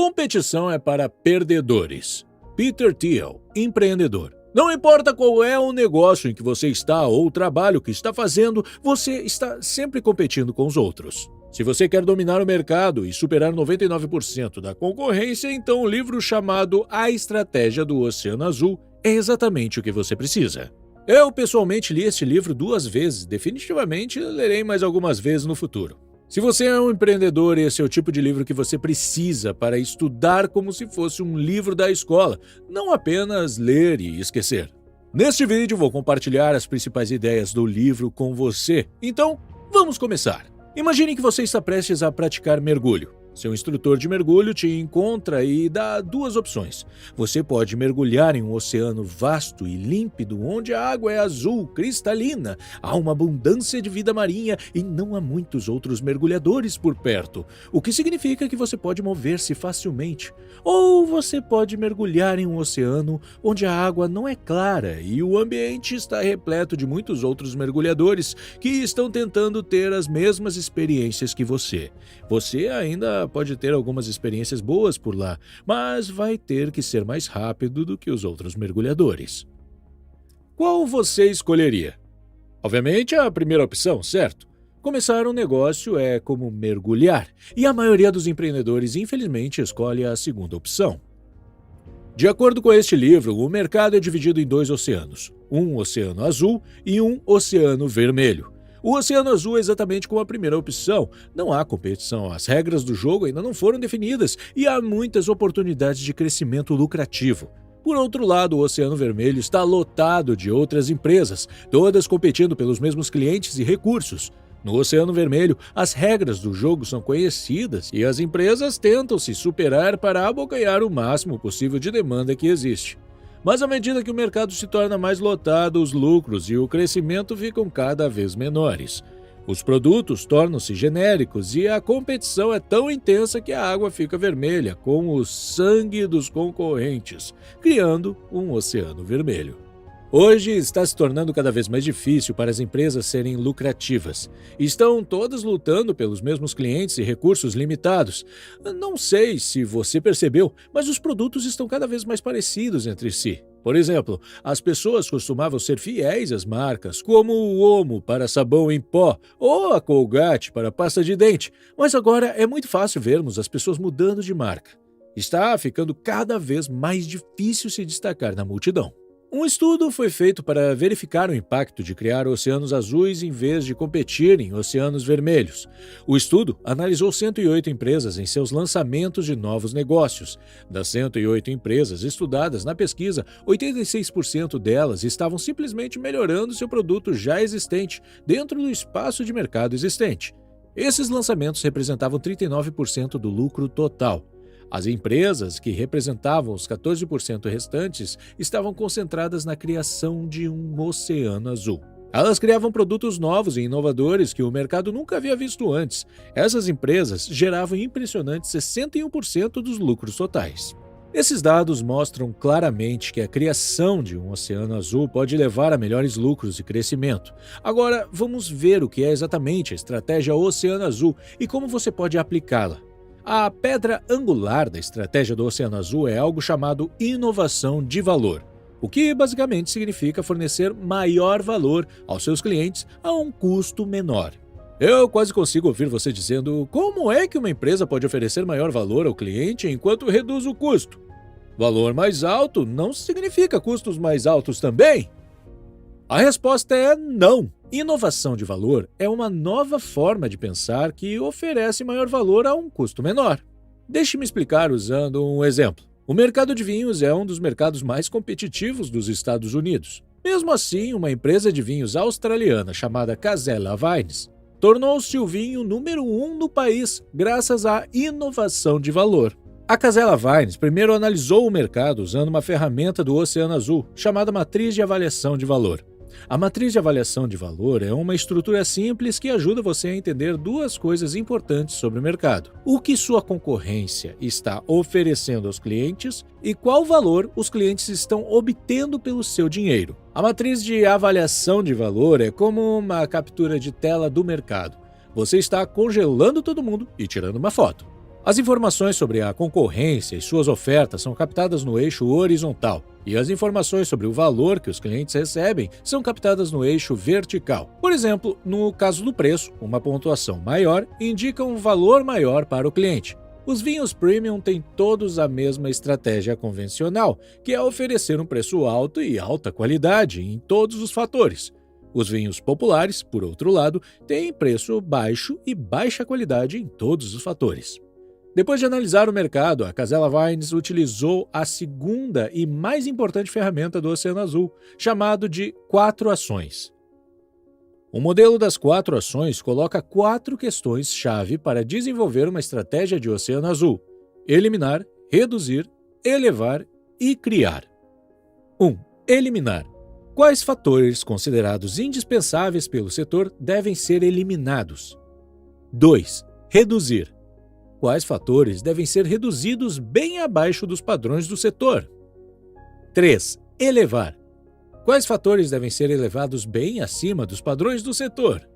Competição é para perdedores. Peter Thiel, empreendedor. Não importa qual é o negócio em que você está ou o trabalho que está fazendo, você está sempre competindo com os outros. Se você quer dominar o mercado e superar 99% da concorrência, então o livro chamado A Estratégia do Oceano Azul é exatamente o que você precisa. Eu pessoalmente li este livro 2 vezes, definitivamente lerei mais algumas vezes no futuro. Se você é um empreendedor, esse é o tipo de livro que você precisa para estudar como se fosse um livro da escola, não apenas ler e esquecer. Neste vídeo vou compartilhar as principais ideias do livro com você, então vamos começar. Imagine que você está prestes a praticar mergulho. Seu instrutor de mergulho te encontra e dá 2 opções. Você pode mergulhar em um oceano vasto e límpido, onde a água é azul, cristalina, há uma abundância de vida marinha e não há muitos outros mergulhadores por perto, o que significa que você pode mover-se facilmente. Ou você pode mergulhar em um oceano onde a água não é clara e o ambiente está repleto de muitos outros mergulhadores que estão tentando ter as mesmas experiências que você. Você ainda pode ter algumas experiências boas por lá, mas vai ter que ser mais rápido do que os outros mergulhadores. Qual você escolheria? Obviamente a primeira opção, certo? Começar um negócio é como mergulhar, e a maioria dos empreendedores infelizmente escolhe a segunda opção. De acordo com este livro, o mercado é dividido em 2 oceanos, um oceano azul e um oceano vermelho. O Oceano Azul é exatamente como a primeira opção. Não há competição, as regras do jogo ainda não foram definidas e há muitas oportunidades de crescimento lucrativo. Por outro lado, o Oceano Vermelho está lotado de outras empresas, todas competindo pelos mesmos clientes e recursos. No Oceano Vermelho, as regras do jogo são conhecidas e as empresas tentam se superar para abocanhar o máximo possível de demanda que existe. Mas à medida que o mercado se torna mais lotado, os lucros e o crescimento ficam cada vez menores. Os produtos tornam-se genéricos e a competição é tão intensa que a água fica vermelha, com o sangue dos concorrentes, criando um oceano vermelho. Hoje está se tornando cada vez mais difícil para as empresas serem lucrativas. Estão todas lutando pelos mesmos clientes e recursos limitados. Não sei se você percebeu, mas os produtos estão cada vez mais parecidos entre si. Por exemplo, as pessoas costumavam ser fiéis às marcas, como o Omo para sabão em pó ou a Colgate para pasta de dente, mas agora é muito fácil vermos as pessoas mudando de marca. Está ficando cada vez mais difícil se destacar na multidão. Um estudo foi feito para verificar o impacto de criar oceanos azuis em vez de competir em oceanos vermelhos. O estudo analisou 108 empresas em seus lançamentos de novos negócios. Das 108 empresas estudadas na pesquisa, 86% delas estavam simplesmente melhorando seu produto já existente dentro do espaço de mercado existente. Esses lançamentos representavam 39% do lucro total. As empresas, que representavam os 14% restantes, estavam concentradas na criação de um oceano azul. Elas criavam produtos novos e inovadores que o mercado nunca havia visto antes. Essas empresas geravam impressionantes 61% dos lucros totais. Esses dados mostram claramente que a criação de um oceano azul pode levar a melhores lucros e crescimento. Agora, vamos ver o que é exatamente a estratégia Oceano Azul e como você pode aplicá-la. A pedra angular da estratégia do Oceano Azul é algo chamado inovação de valor, o que basicamente significa fornecer maior valor aos seus clientes a um custo menor. Eu quase consigo ouvir você dizendo: como é que uma empresa pode oferecer maior valor ao cliente enquanto reduz o custo? Valor mais alto não significa custos mais altos também? A resposta é não. Inovação de valor é uma nova forma de pensar que oferece maior valor a um custo menor. Deixe-me explicar usando um exemplo. O mercado de vinhos é um dos mercados mais competitivos dos Estados Unidos. Mesmo assim, uma empresa de vinhos australiana chamada Casella Vines tornou-se o vinho número 1 no país graças à inovação de valor. A Casella Vines primeiro analisou o mercado usando uma ferramenta do Oceano Azul chamada Matriz de Avaliação de Valor. A matriz de avaliação de valor é uma estrutura simples que ajuda você a entender 2 coisas importantes sobre o mercado: o que sua concorrência está oferecendo aos clientes e qual valor os clientes estão obtendo pelo seu dinheiro. A matriz de avaliação de valor é como uma captura de tela do mercado. Você está congelando todo mundo e tirando uma foto. As informações sobre a concorrência e suas ofertas são captadas no eixo horizontal, e as informações sobre o valor que os clientes recebem são captadas no eixo vertical. Por exemplo, no caso do preço, uma pontuação maior indica um valor maior para o cliente. Os vinhos premium têm todos a mesma estratégia convencional, que é oferecer um preço alto e alta qualidade em todos os fatores. Os vinhos populares, por outro lado, têm preço baixo e baixa qualidade em todos os fatores. Depois de analisar o mercado, a Casella Wines utilizou a segunda e mais importante ferramenta do Oceano Azul, chamado de 4 ações. O modelo das 4 ações coloca 4 questões-chave para desenvolver uma estratégia de Oceano Azul: eliminar, reduzir, elevar e criar. 1. Eliminar. Quais fatores considerados indispensáveis pelo setor devem ser eliminados? 2. Reduzir. Quais fatores devem ser reduzidos bem abaixo dos padrões do setor? 3. Elevar. Quais fatores devem ser elevados bem acima dos padrões do setor?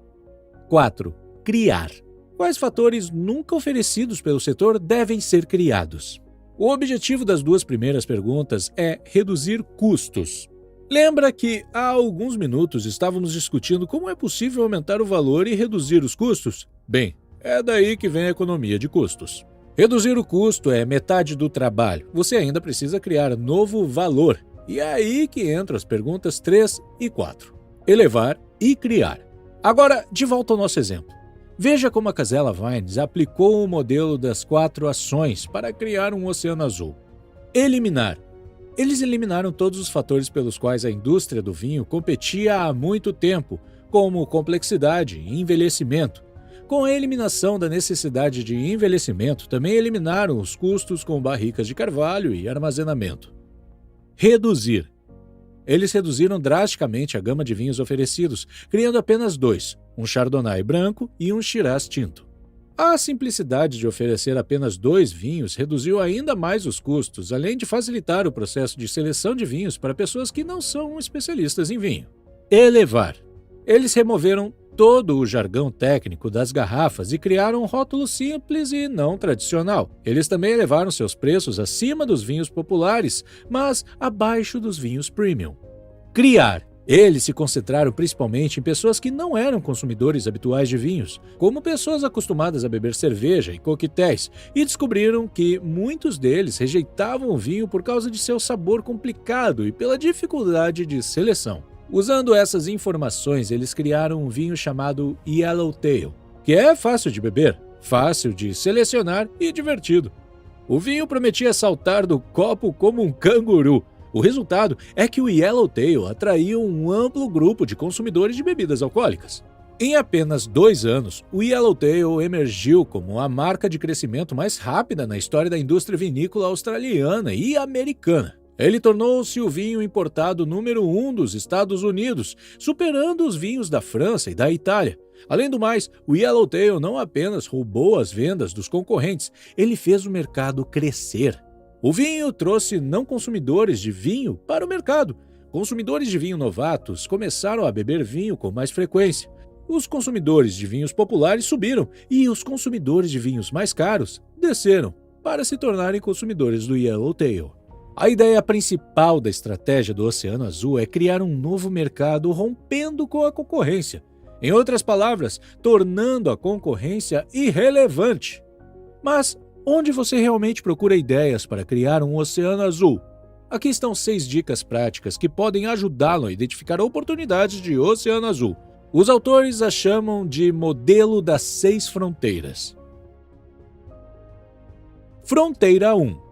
4. Criar. Quais fatores nunca oferecidos pelo setor devem ser criados? O objetivo das 2 primeiras perguntas é reduzir custos. Lembra que há alguns minutos estávamos discutindo como é possível aumentar o valor e reduzir os custos? Bem, é daí que vem a economia de custos. Reduzir o custo é metade do trabalho. Você ainda precisa criar novo valor. E é aí que entram as perguntas 3 e 4. Elevar e criar. Agora, de volta ao nosso exemplo. Veja como a Casella Wines aplicou o modelo das 4 ações para criar um oceano azul. Eliminar. Eles eliminaram todos os fatores pelos quais a indústria do vinho competia há muito tempo, como complexidade e envelhecimento. Com a eliminação da necessidade de envelhecimento, também eliminaram os custos com barricas de carvalho e armazenamento. Reduzir. Eles reduziram drasticamente a gama de vinhos oferecidos, criando apenas 2, um Chardonnay branco e um Shiraz tinto. A simplicidade de oferecer apenas 2 vinhos reduziu ainda mais os custos, além de facilitar o processo de seleção de vinhos para pessoas que não são especialistas em vinho. Elevar. Eles removeram todo o jargão técnico das garrafas e criaram um rótulo simples e não tradicional. Eles também elevaram seus preços acima dos vinhos populares, mas abaixo dos vinhos premium. Criar. Eles se concentraram principalmente em pessoas que não eram consumidores habituais de vinhos, como pessoas acostumadas a beber cerveja e coquetéis, e descobriram que muitos deles rejeitavam o vinho por causa de seu sabor complicado e pela dificuldade de seleção. Usando essas informações, eles criaram um vinho chamado Yellowtail, que é fácil de beber, fácil de selecionar e divertido. O vinho prometia saltar do copo como um canguru. O resultado é que o Yellowtail atraiu um amplo grupo de consumidores de bebidas alcoólicas. Em apenas 2 anos, o Yellowtail emergiu como a marca de crescimento mais rápida na história da indústria vinícola australiana e americana. Ele tornou-se o vinho importado número 1 dos Estados Unidos, superando os vinhos da França e da Itália. Além do mais, o Yellowtail não apenas roubou as vendas dos concorrentes, ele fez o mercado crescer. O vinho trouxe não consumidores de vinho para o mercado. Consumidores de vinho novatos começaram a beber vinho com mais frequência. Os consumidores de vinhos populares subiram e os consumidores de vinhos mais caros desceram para se tornarem consumidores do Yellowtail. A ideia principal da estratégia do Oceano Azul é criar um novo mercado rompendo com a concorrência. Em outras palavras, tornando a concorrência irrelevante. Mas onde você realmente procura ideias para criar um Oceano Azul? Aqui estão 6 dicas práticas que podem ajudá-lo a identificar oportunidades de Oceano Azul. Os autores a chamam de modelo das 6 fronteiras. Fronteira 1.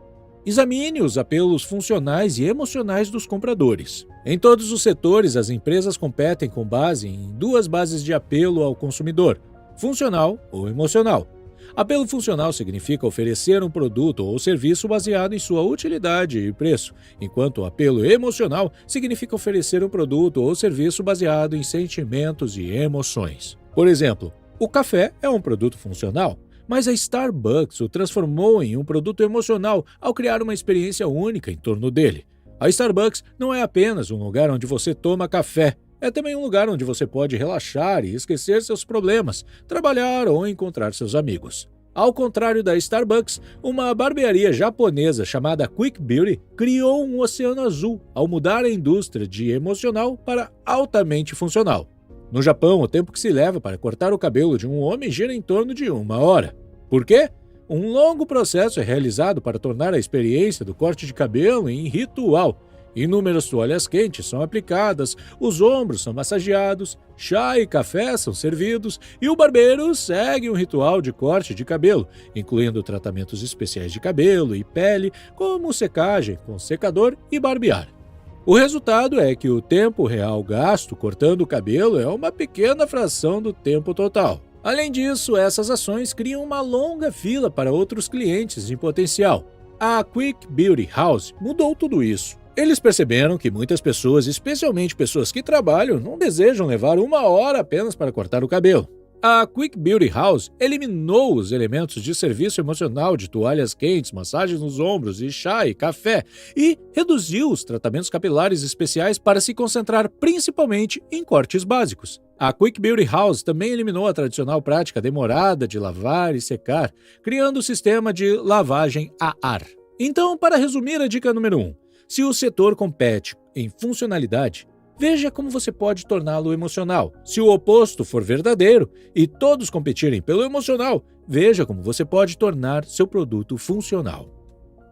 Examine os apelos funcionais e emocionais dos compradores. Em todos os setores, as empresas competem com base em 2 bases de apelo ao consumidor: funcional ou emocional. Apelo funcional significa oferecer um produto ou serviço baseado em sua utilidade e preço, enquanto o apelo emocional significa oferecer um produto ou serviço baseado em sentimentos e emoções. Por exemplo, o café é um produto funcional, mas a Starbucks o transformou em um produto emocional ao criar uma experiência única em torno dele. A Starbucks não é apenas um lugar onde você toma café, é também um lugar onde você pode relaxar e esquecer seus problemas, trabalhar ou encontrar seus amigos. Ao contrário da Starbucks, uma barbearia japonesa chamada Quick Beauty criou um oceano azul ao mudar a indústria de emocional para altamente funcional. No Japão, o tempo que se leva para cortar o cabelo de um homem gira em torno de 1 hora. Por quê? Um longo processo é realizado para tornar a experiência do corte de cabelo em ritual. Inúmeras toalhas quentes são aplicadas, os ombros são massageados, chá e café são servidos e o barbeiro segue um ritual de corte de cabelo, incluindo tratamentos especiais de cabelo e pele, como secagem com secador e barbear. O resultado é que o tempo real gasto cortando o cabelo é uma pequena fração do tempo total. Além disso, essas ações criam uma longa fila para outros clientes em potencial. A Quick Beauty House mudou tudo isso. Eles perceberam que muitas pessoas, especialmente pessoas que trabalham, não desejam levar 1 hora apenas para cortar o cabelo. A Quick Beauty House eliminou os elementos de serviço emocional de toalhas quentes, massagens nos ombros e chá e café e reduziu os tratamentos capilares especiais para se concentrar principalmente em cortes básicos. A Quick Beauty House também eliminou a tradicional prática demorada de lavar e secar, criando o sistema de lavagem a ar. Então, para resumir a dica número 1, se o setor compete em funcionalidade, veja como você pode torná-lo emocional. Se o oposto for verdadeiro e todos competirem pelo emocional, veja como você pode tornar seu produto funcional.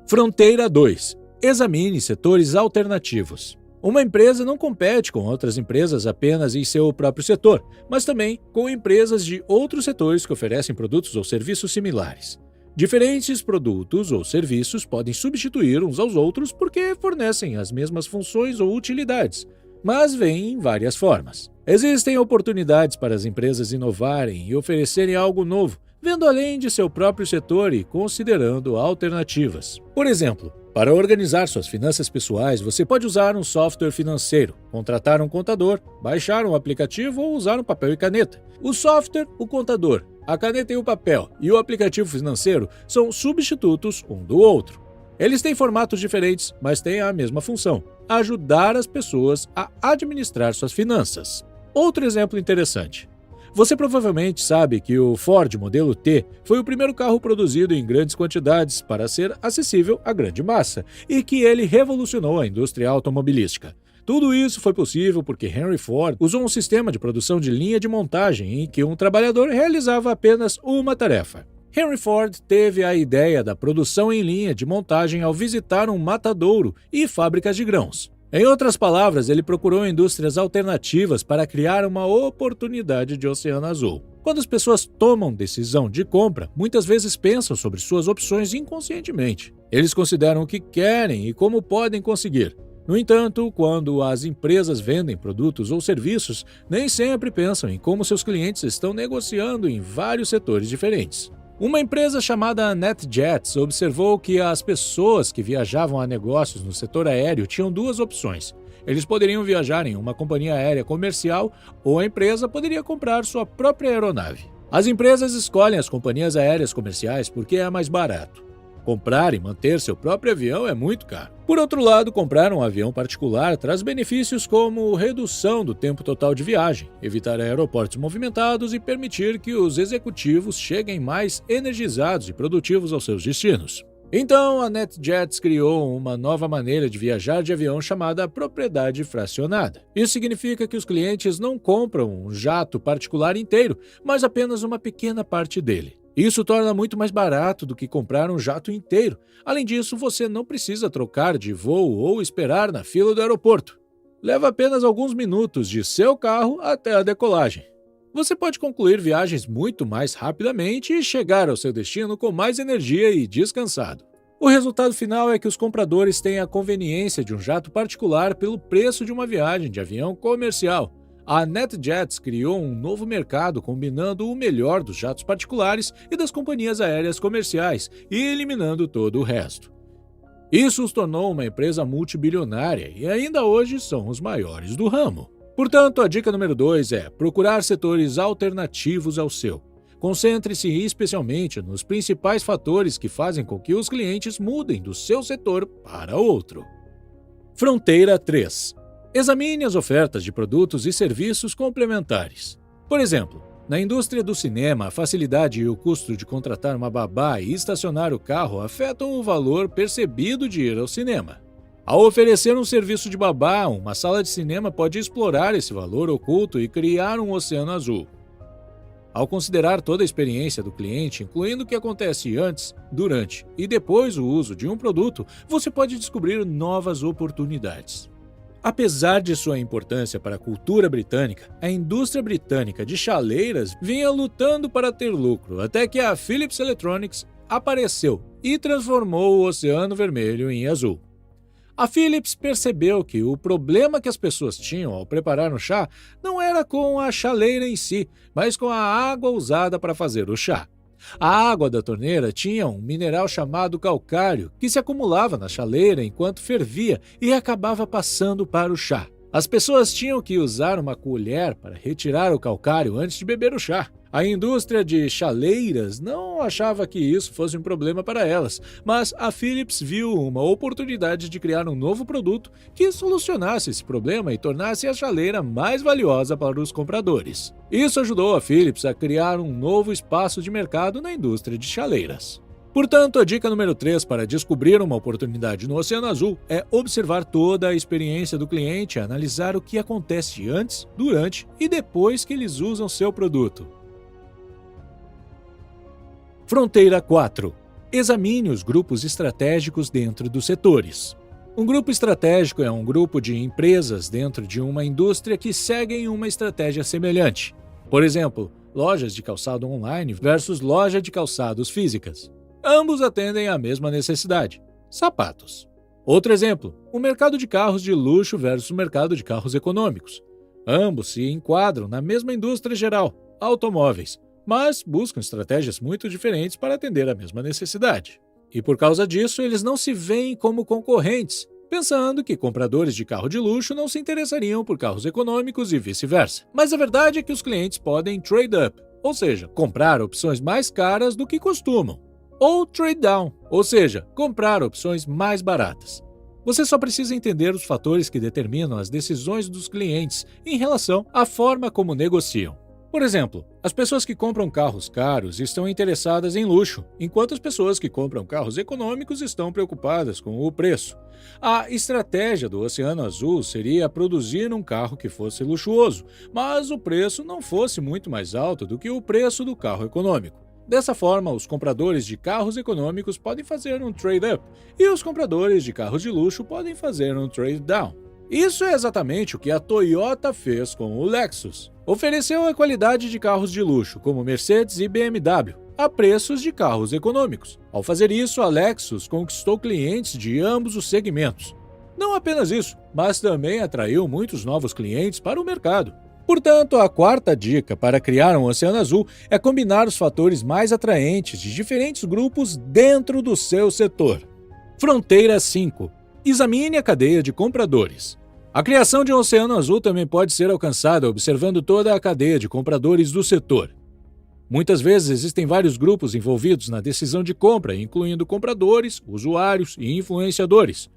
Fronteira 2. Examine setores alternativos. Uma empresa não compete com outras empresas apenas em seu próprio setor, mas também com empresas de outros setores que oferecem produtos ou serviços similares. Diferentes produtos ou serviços podem substituir uns aos outros porque fornecem as mesmas funções ou utilidades, mas vêm em várias formas. Existem oportunidades para as empresas inovarem e oferecerem algo novo, vendo além de seu próprio setor e considerando alternativas. Por exemplo, para organizar suas finanças pessoais, você pode usar um software financeiro, contratar um contador, baixar um aplicativo ou usar um papel e caneta. O software, o contador, a caneta e o papel e o aplicativo financeiro são substitutos um do outro. Eles têm formatos diferentes, mas têm a mesma função: ajudar as pessoas a administrar suas finanças. Outro exemplo interessante. Você provavelmente sabe que o Ford modelo T foi o primeiro carro produzido em grandes quantidades para ser acessível à grande massa e que ele revolucionou a indústria automobilística. Tudo isso foi possível porque Henry Ford usou um sistema de produção de linha de montagem em que um trabalhador realizava apenas uma tarefa. Henry Ford teve a ideia da produção em linha de montagem ao visitar um matadouro e fábricas de grãos. Em outras palavras, ele procurou indústrias alternativas para criar uma oportunidade de oceano azul. Quando as pessoas tomam decisão de compra, muitas vezes pensam sobre suas opções inconscientemente. Eles consideram o que querem e como podem conseguir. No entanto, quando as empresas vendem produtos ou serviços, nem sempre pensam em como seus clientes estão negociando em vários setores diferentes. Uma empresa chamada NetJets observou que as pessoas que viajavam a negócios no setor aéreo tinham duas opções. Eles poderiam viajar em uma companhia aérea comercial ou a empresa poderia comprar sua própria aeronave. As empresas escolhem as companhias aéreas comerciais porque é mais barato. Comprar e manter seu próprio avião é muito caro. Por outro lado, comprar um avião particular traz benefícios como redução do tempo total de viagem, evitar aeroportos movimentados e permitir que os executivos cheguem mais energizados e produtivos aos seus destinos. Então, a NetJets criou uma nova maneira de viajar de avião chamada propriedade fracionada. Isso significa que os clientes não compram um jato particular inteiro, mas apenas uma pequena parte dele. Isso torna muito mais barato do que comprar um jato inteiro. Além disso, você não precisa trocar de voo ou esperar na fila do aeroporto. Leva apenas alguns minutos de seu carro até a decolagem. Você pode concluir viagens muito mais rapidamente e chegar ao seu destino com mais energia e descansado. O resultado final é que os compradores têm a conveniência de um jato particular pelo preço de uma viagem de avião comercial. A NetJets criou um novo mercado combinando o melhor dos jatos particulares e das companhias aéreas comerciais e eliminando todo o resto. Isso os tornou uma empresa multibilionária e ainda hoje são os maiores do ramo. Portanto, a dica número 2 é procurar setores alternativos ao seu. Concentre-se especialmente nos principais fatores que fazem com que os clientes mudem do seu setor para outro. Fronteira 3. Examine as ofertas de produtos e serviços complementares. Por exemplo, Na indústria do cinema, a facilidade e o custo de contratar uma babá e estacionar o carro afetam o valor percebido de ir ao cinema. Ao oferecer um serviço de babá, uma sala de cinema pode explorar esse valor oculto e criar um oceano azul. Ao considerar toda a experiência do cliente, incluindo o que acontece antes, durante e depois do uso de um produto, você pode descobrir novas oportunidades. Apesar de sua importância para a cultura britânica, a indústria britânica de chaleiras vinha lutando para ter lucro, até que a Philips Electronics apareceu e transformou o Oceano Vermelho em azul. A Philips percebeu que o problema que as pessoas tinham ao preparar um chá não era com a chaleira em si, mas com a água usada para fazer o chá. A água da torneira tinha um mineral chamado calcário que se acumulava na chaleira enquanto fervia e acabava passando para o chá. As pessoas tinham que usar uma colher para retirar o calcário antes de beber o chá. A indústria de chaleiras não achava que isso fosse um problema para elas, mas a Philips viu uma oportunidade de criar um novo produto que solucionasse esse problema e tornasse a chaleira mais valiosa para os compradores. Isso ajudou a Philips a criar um novo espaço de mercado na indústria de chaleiras. Portanto, a dica número 3 para descobrir uma oportunidade no Oceano Azul é observar toda a experiência do cliente e analisar o que acontece antes, durante e depois que eles usam seu produto. Fronteira 4. Examine os grupos estratégicos dentro dos setores. Um grupo estratégico é um grupo de empresas dentro de uma indústria que seguem uma estratégia semelhante. Por exemplo, lojas de calçado online versus loja de calçados físicas. Ambos atendem à mesma necessidade: sapatos. Outro exemplo, o mercado de carros de luxo versus o mercado de carros econômicos. Ambos se enquadram na mesma indústria geral, automóveis, mas buscam estratégias muito diferentes para atender a mesma necessidade. E por causa disso, eles não se veem como concorrentes, pensando que compradores de carro de luxo não se interessariam por carros econômicos e vice-versa. Mas a verdade é que os clientes podem trade up, ou seja, comprar opções mais caras do que costumam, ou trade down, ou seja, comprar opções mais baratas. Você só precisa entender os fatores que determinam as decisões dos clientes em relação à forma como negociam. Por exemplo, as pessoas que compram carros caros estão interessadas em luxo, enquanto as pessoas que compram carros econômicos estão preocupadas com o preço. A estratégia do Oceano Azul seria produzir um carro que fosse luxuoso, mas o preço não fosse muito mais alto do que o preço do carro econômico. Dessa forma, os compradores de carros econômicos podem fazer um trade-up e os compradores de carros de luxo podem fazer um trade-down. Isso é exatamente o que a Toyota fez com o Lexus. Ofereceu a qualidade de carros de luxo, como Mercedes e BMW, a preços de carros econômicos. Ao fazer isso, a Lexus conquistou clientes de ambos os segmentos. Não apenas isso, mas também atraiu muitos novos clientes para o mercado. Portanto, a quarta dica para criar um oceano azul é combinar os fatores mais atraentes de diferentes grupos dentro do seu setor. Fronteira 5. Examine a cadeia de compradores. A criação de um oceano azul também pode ser alcançada observando toda a cadeia de compradores do setor. Muitas vezes existem vários grupos envolvidos na decisão de compra, incluindo compradores, usuários e influenciadores.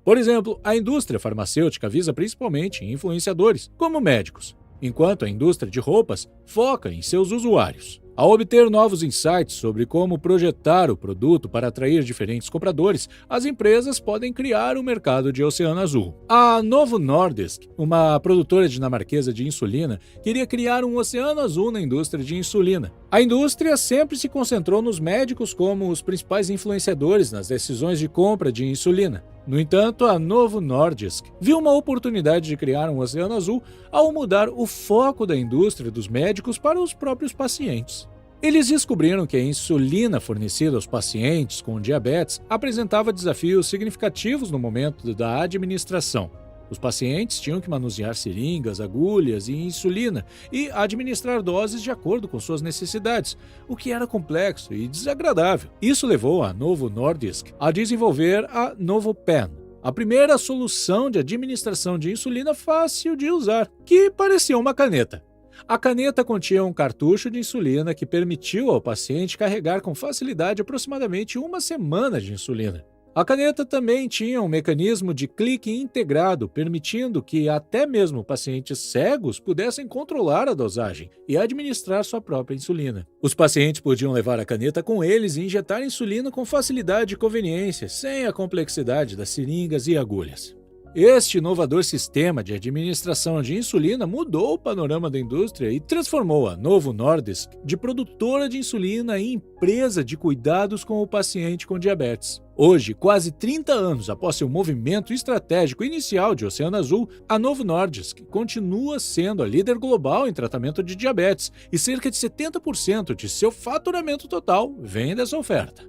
Por exemplo, a indústria farmacêutica visa principalmente influenciadores, como médicos, enquanto a indústria de roupas foca em seus usuários. Ao obter novos insights sobre como projetar o produto para atrair diferentes compradores, as empresas podem criar um mercado de oceano azul. A Novo Nordisk, uma produtora dinamarquesa de insulina, queria criar um oceano azul na indústria de insulina. A indústria sempre se concentrou nos médicos como os principais influenciadores nas decisões de compra de insulina. No entanto, a Novo Nordisk viu uma oportunidade de criar um oceano azul ao mudar o foco da indústria dos médicos para os próprios pacientes. Eles descobriram que a insulina fornecida aos pacientes com diabetes apresentava desafios significativos no momento da administração. Os pacientes tinham que manusear seringas, agulhas e insulina e administrar doses de acordo com suas necessidades, o que era complexo e desagradável. Isso levou a Novo Nordisk a desenvolver a NovoPen, a primeira solução de administração de insulina fácil de usar, que parecia uma caneta. A caneta continha um cartucho de insulina que permitiu ao paciente carregar com facilidade aproximadamente uma semana de insulina. A caneta também tinha um mecanismo de clique integrado, permitindo que até mesmo pacientes cegos pudessem controlar a dosagem e administrar sua própria insulina. Os pacientes podiam levar a caneta com eles e injetar insulina com facilidade e conveniência, sem a complexidade das seringas e agulhas. Este inovador sistema de administração de insulina mudou o panorama da indústria e transformou a Novo Nordisk de produtora de insulina em empresa de cuidados com o paciente com diabetes. Hoje, quase 30 anos após seu movimento estratégico inicial de Oceano Azul, a Novo Nordisk continua sendo a líder global em tratamento de diabetes e cerca de 70% de seu faturamento total vem dessa oferta.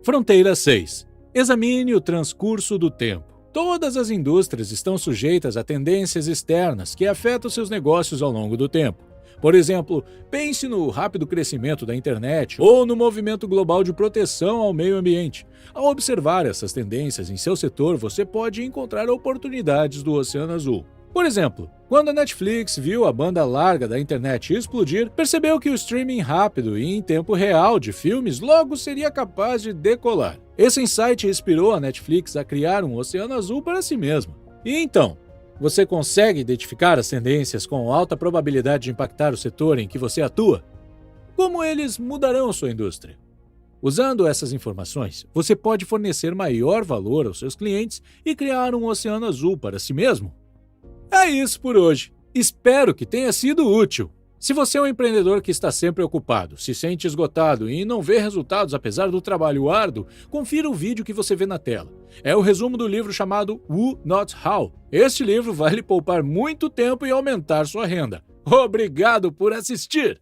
Fronteira 6. Examine o transcurso do tempo. Todas as indústrias estão sujeitas a tendências externas que afetam seus negócios ao longo do tempo. Por exemplo, pense no rápido crescimento da internet ou no movimento global de proteção ao meio ambiente. Ao observar essas tendências em seu setor, você pode encontrar oportunidades do Oceano Azul. Por exemplo, quando a Netflix viu a banda larga da internet explodir, percebeu que o streaming rápido e em tempo real de filmes logo seria capaz de decolar. Esse insight inspirou a Netflix a criar um Oceano Azul para si mesma. E então, você consegue identificar as tendências com alta probabilidade de impactar o setor em que você atua? Como eles mudarão sua indústria? Usando essas informações, você pode fornecer maior valor aos seus clientes e criar um Oceano Azul para si mesmo. É isso por hoje. Espero que tenha sido útil. Se você é um empreendedor que está sempre ocupado, se sente esgotado e não vê resultados apesar do trabalho árduo, confira o vídeo que você vê na tela. É o resumo do livro chamado Who Not How. Este livro vai lhe poupar muito tempo e aumentar sua renda. Obrigado por assistir!